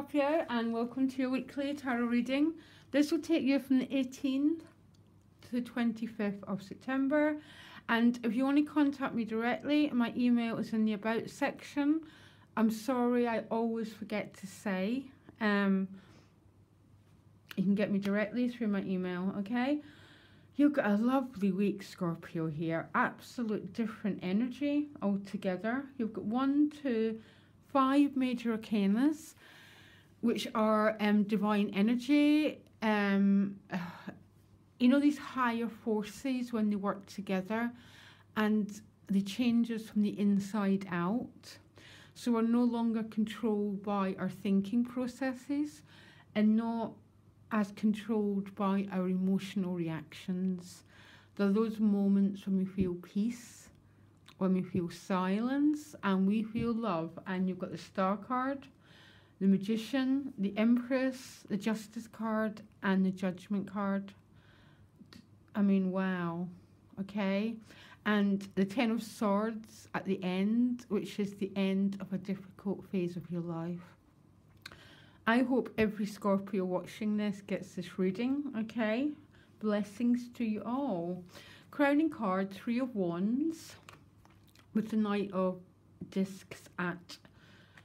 Scorpio, and welcome to your weekly tarot reading. This will take you from the 18th to the 25th of September. And if you want to contact me directly, my email is in the About section. I'm sorry, I always forget to say. You can get me directly through my email, okay? You've got a lovely week, Scorpio, here. Absolute different energy altogether. You've got 1, 2, 5 major arcanas, which are divine energy. You know, these higher forces when they work together, and they change us from the inside out. So we're no longer controlled by our thinking processes and not as controlled by our emotional reactions. There are those moments when we feel peace, when we feel silence, and we feel love. And you've got the Star card, the Magician, the Empress, the Justice card, and the Judgment card. I mean, wow. Okay. And the Ten of Swords at the end, which is the end of a difficult phase of your life. I hope every Scorpio watching this gets this reading, okay? Blessings to you all. Crowning card, 3 of Wands, with the Knight of Discs at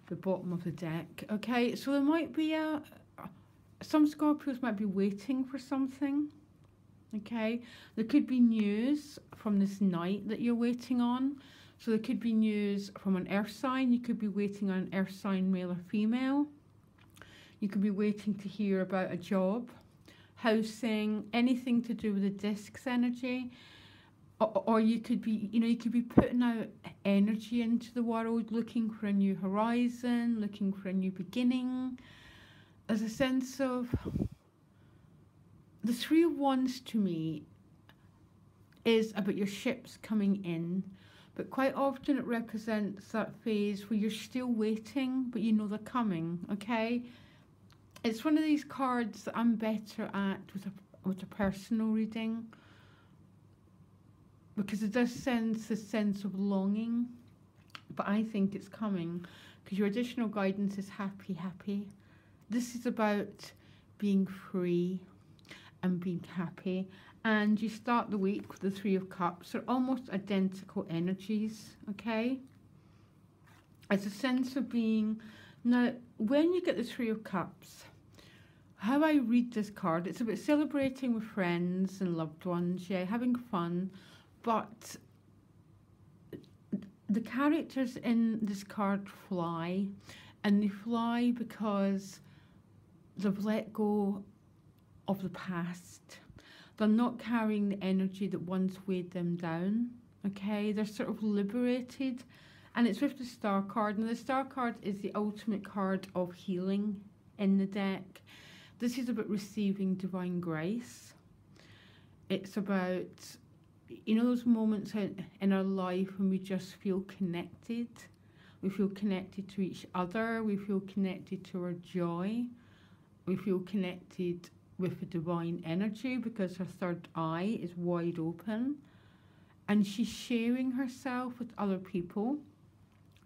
the bottom of the deck, okay? So there might be some Scorpios might be waiting for something, okay? There could be news from this Knight that you're waiting on. So there could be news from an earth sign. You could be waiting on an earth sign, male or female. You could be waiting to hear about a job, housing, anything to do with the discs energy. Or you could be, you know, you could be putting out energy into the world, looking for a new horizon, looking for a new beginning. There's a sense of, the 3 of Wands to me is about your ships coming in, but quite often it represents that phase where you're still waiting, but you know they're coming, okay? It's one of these cards that I'm better at with a personal reading, because it does sense a sense of longing, but I think it's coming, because your additional guidance is happy, happy. This is about being free and being happy. And you start the week with the 3 of Cups. They're almost identical energies, okay? It's a sense of being... Now, when you get the 3 of Cups, how I read this card, it's about celebrating with friends and loved ones, yeah, having fun, but the characters in this card fly, and they fly because they've let go of the past. They're not carrying the energy that once weighed them down, okay? They're sort of liberated, and it's with the Star card, and the Star card is the ultimate card of healing in the deck. This is about receiving divine grace. It's about, you know, those moments in our life when we just feel connected. We feel connected to each other. We feel connected to our joy. We feel connected with the divine energy because her third eye is wide open. And she's sharing herself with other people.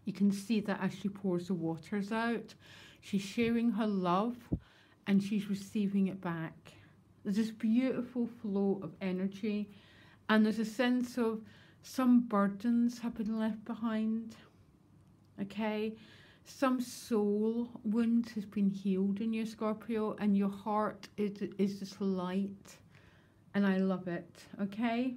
You can see that as she pours the waters out. She's sharing her love, and she's receiving it back. There's this beautiful flow of energy, and there's a sense of some burdens have been left behind, okay? Some soul wound has been healed in you, Scorpio, and your heart is just light, and I love it, okay?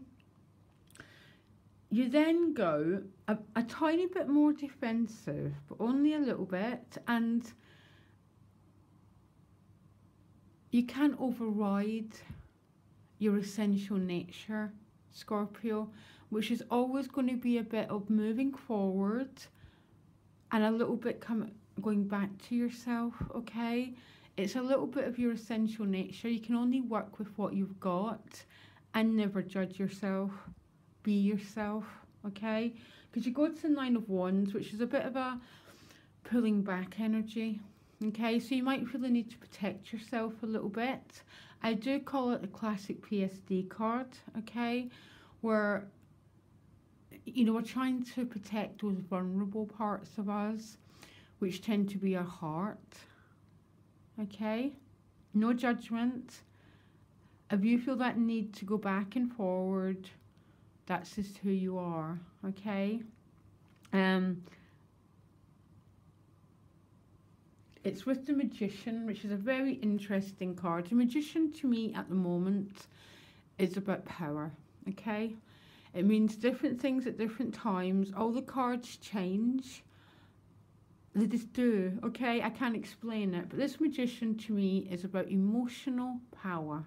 You then go a tiny bit more defensive, but only a little bit, and you can't override your essential nature, Scorpio, which is always going to be a bit of moving forward and a little bit going back to yourself, okay? It's a little bit of your essential nature. You can only work with what you've got and never judge yourself. Be yourself, okay? Because you go to the 9 of Wands, which is a bit of a pulling back energy. Okay, so you might feel the need to protect yourself a little bit. I do call it the classic PSD card, okay, where, you know, we're trying to protect those vulnerable parts of us, which tend to be our heart, okay? No judgment. If you feel that need to go back and forward, that's just who you are, okay? It's with the Magician, which is a very interesting card. The Magician, to me, at the moment, is about power, okay? It means different things at different times. All the cards change. They just do, okay? I can't explain it. But this Magician, to me, is about emotional power,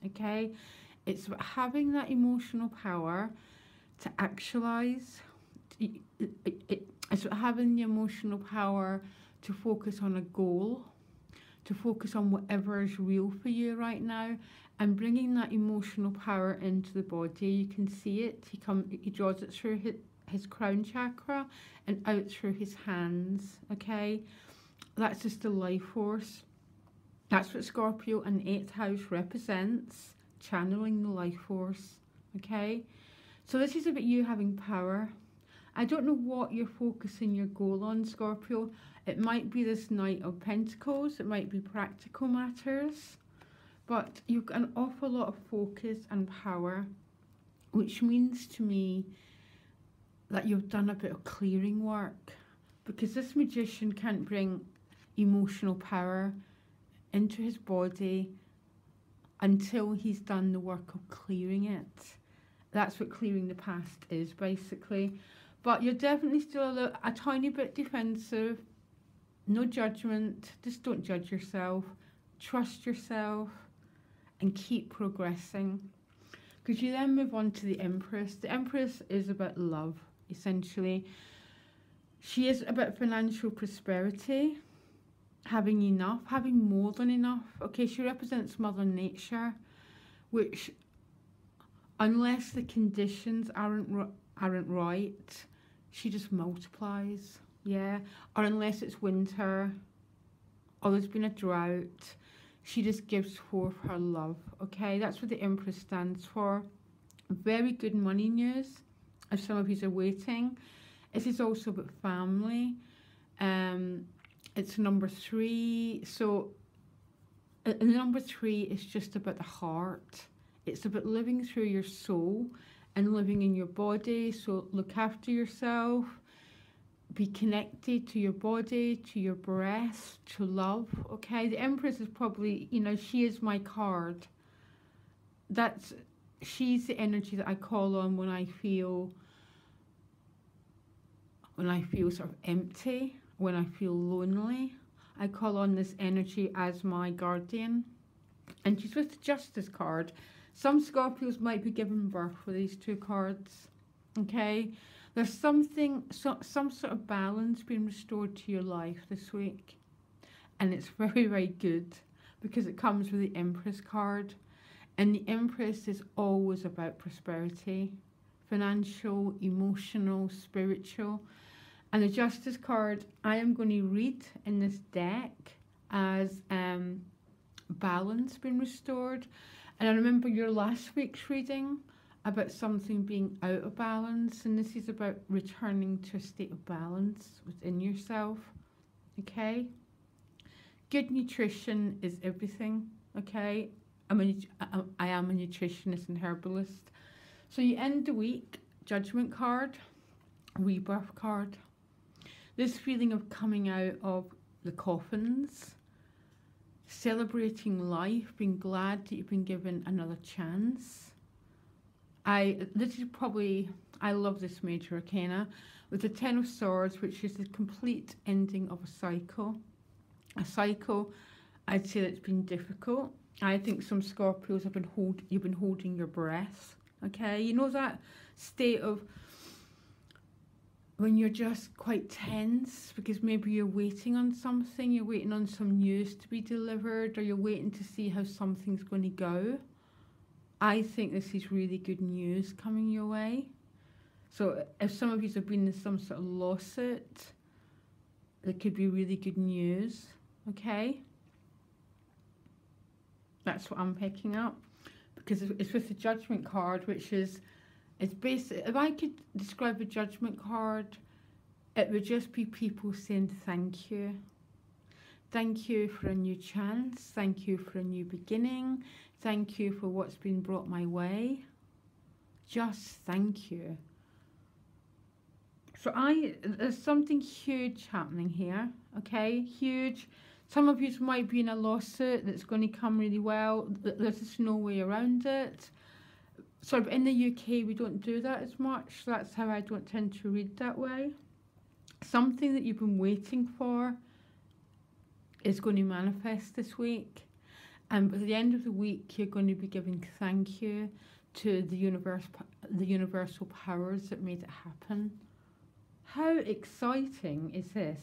okay? It's about having that emotional power to actualize. It's about having the emotional power to focus on a goal, to focus on whatever is real for you right now, and bringing that emotional power into the body. You can see it. He draws it through his crown chakra and out through his hands, okay? That's just the life force. That's what Scorpio and 8th house represents, channeling the life force, okay? So this is about you having power. I don't know what you're focusing your goal on, Scorpio. It might be this Knight of Pentacles. It might be practical matters. But you've got an awful lot of focus and power, which means to me that you've done a bit of clearing work, because this Magician can't bring emotional power into his body until he's done the work of clearing it. That's what clearing the past is, basically. But you're definitely still a tiny bit defensive. No judgment. Just don't judge yourself. Trust yourself and keep progressing. Because you then move on to the Empress. The Empress is about love, essentially. She is about financial prosperity, having enough, having more than enough. Okay, she represents Mother Nature, which, unless the conditions aren't right, she just multiplies, yeah. Or unless it's winter, or there's been a drought, she just gives forth her love, okay? That's what the Empress stands for. Very good money news, if some of you are waiting. This is also about family. It's number 3. So number 3 is just about the heart. It's about living through your soul and living in your body. So look after yourself. Be connected to your body, to your breath, to love, okay? The Empress is probably, you know, she is my card. She's the energy that I call on when I feel sort of empty, when I feel lonely. I call on this energy as my guardian. And she's with the Justice card. Some Scorpios might be given birth with these 2 cards, okay? There's some sort of balance being restored to your life this week. And it's very, very good because it comes with the Empress card. And the Empress is always about prosperity, financial, emotional, spiritual. And the Justice card, I am going to read in this deck as balance being restored. And I remember your last week's reading about something being out of balance, and this is about returning to a state of balance within yourself, okay? Good nutrition is everything, okay? I am a nutritionist and herbalist. So you end the week, Judgment card, Rebirth card. This feeling of coming out of the coffins, celebrating life, being glad that you've been given another chance. I love this major arcana with the 10 of Swords, which is the complete ending of a cycle. A cycle, I'd say that's been difficult. I think some Scorpios you've been holding your breath, okay? You know that state of when you're just quite tense because maybe you're waiting on something, you're waiting on some news to be delivered, or you're waiting to see how something's going to go. I think this is really good news coming your way. So if some of you have been in some sort of lawsuit, it could be really good news, okay? That's what I'm picking up, because it's with the Judgment card, which is, it's basically, if I could describe a Judgment card, it would just be people saying thank you. Thank you for a new chance. Thank you for a new beginning. Thank you for what's been brought my way. Just thank you. So there's something huge happening here, okay? Huge. Some of you might be in a lawsuit that's going to come really well. There's just no way around it. Sort of in the UK, we don't do that as much. So that's how I don't tend to read that way. Something that you've been waiting for is going to manifest this week. And by the end of the week, you're going to be giving thank you to the universal powers that made it happen. How exciting is this?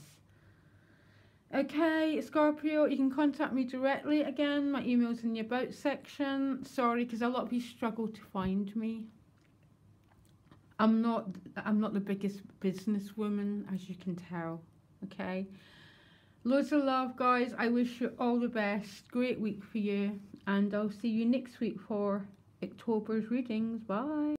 Okay, Scorpio, you can contact me directly. Again, my email's in the About section. Sorry, because a lot of you struggle to find me. I'm not the biggest businesswoman, as you can tell. Okay? Loads of love, guys. I wish you all the best. Great week for you. And I'll see you next week for October's readings. Bye.